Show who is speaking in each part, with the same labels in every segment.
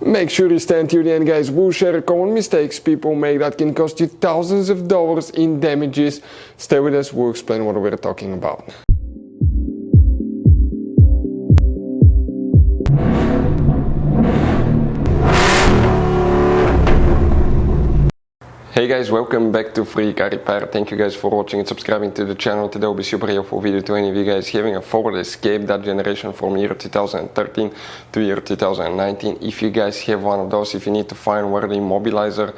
Speaker 1: Make sure you stay until the end, guys. We'll share common mistakes people make that can cost you thousands of dollars in damages. Stay with us, we'll explain what we're talking about. Hey guys, welcome back to Free Car Repair. Thank you guys for watching and subscribing to the channel. Today will be super helpful video to any of you guys having a Ford Escape, that generation from year 2013 to year 2019. If you guys have one of those, if you need to find where the immobilizer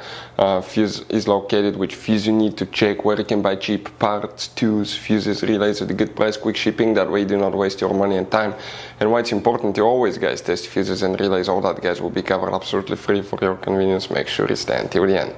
Speaker 1: fuse is located, which fuse you need to check, where you can buy cheap parts, tools, fuses, relays at a good price, quick shipping, that way you do not waste your money and time. And why it's important to always guys test fuses and relays, all that guys will be covered absolutely free for your convenience. Make sure you stay until the end.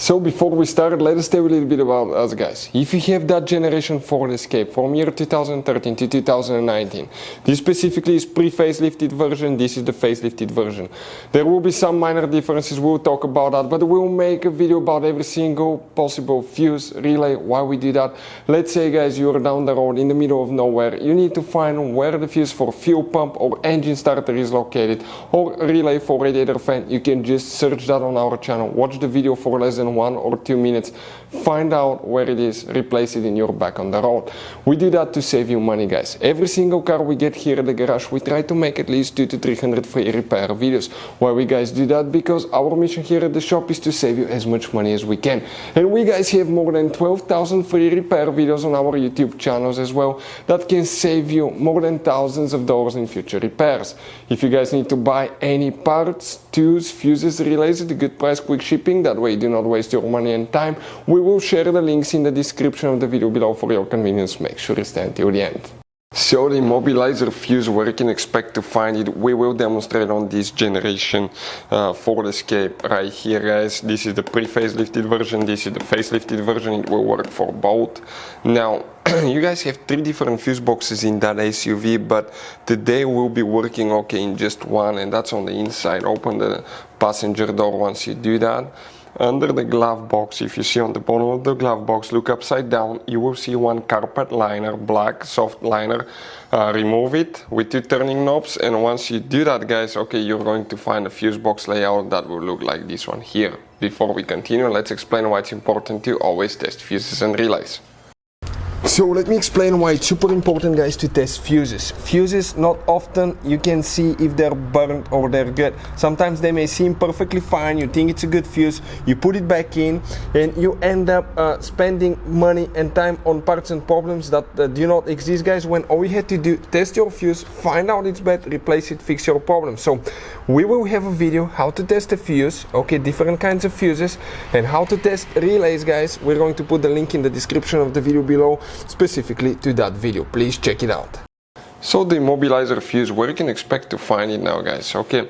Speaker 1: So before we start, let us tell you a little bit about us guys. If you have that generation Ford Escape from year 2013 to 2019, this specifically is pre-facelifted version, this is the facelifted version. There will be some minor differences, we'll talk about that, but we'll make a video about every single possible fuse, relay, why we do that. Let's say guys, you're down the road in the middle of nowhere, you need to find where the fuse for fuel pump or engine starter is located, or relay for radiator fan. You can just search that on our channel, watch the video for less than 1 or 2 minutes, find out where it is, replace it in your back on the road. We do that to save you money guys. Every single car we get here at the garage, we try to make at least 200 to 300 free repair videos. Why we guys do that? Because our mission here at the shop is to save you as much money as we can. And we guys have more than 12,000 free repair videos on our YouTube channels as well that can save you more than thousands of dollars in future repairs. If you guys need to buy any parts, tools, fuses, relays at a good price, quick shipping, that way you do not waste your money and time, we will share the links in the description of the video below for your convenience. Make sure you stay until the end. So the immobilizer fuse, where you can expect to find it, we will demonstrate on this generation Ford Escape right here guys. This is the pre-facelifted version, this is the facelifted version, it will work for both. Now you guys have 3 different fuse boxes in that SUV, but today we'll be working okay in just one, and that's on the inside. Open the passenger door once you do that. Under the glove box, if you see on the bottom of the glove box, look upside down, you will see one carpet liner, black soft liner. Remove it with 2 turning knobs, and once you do that guys, okay, you're going to find a fuse box layout that will look like this one here. Before we continue, let's explain why it's important to always test fuses and relays. So let me explain why it's super important guys to test fuses. Fuses, not often you can see if they're burnt or they're good. Sometimes they may seem perfectly fine, you think it's a good fuse, you put it back in and you end up spending money and time on parts and problems that do not exist guys, when all you had to do, test your fuse, find out it's bad, replace it, fix your problem. So we will have a video how to test a fuse, okay, different kinds of fuses, and how to test relays guys. We're going to put the link in the description of the video below specifically to that video. Please check it out. So the immobilizer fuse, where you can expect to find it now guys. Okay,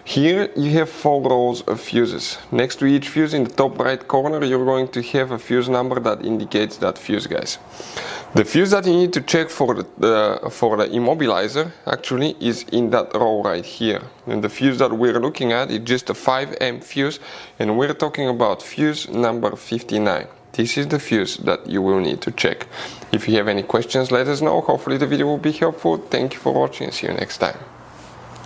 Speaker 1: here you have 4 rows of fuses. Next to each fuse in the top right corner you're going to have a fuse number that indicates that fuse guys. The fuse that you need to check for the immobilizer actually is in that row right here, and the fuse that we're looking at is just a 5 amp fuse, and we're talking about fuse number 59. This is the fuse that you will need to check. If you have any questions, let us know. Hopefully the video will be helpful. Thank you for watching and see you next time.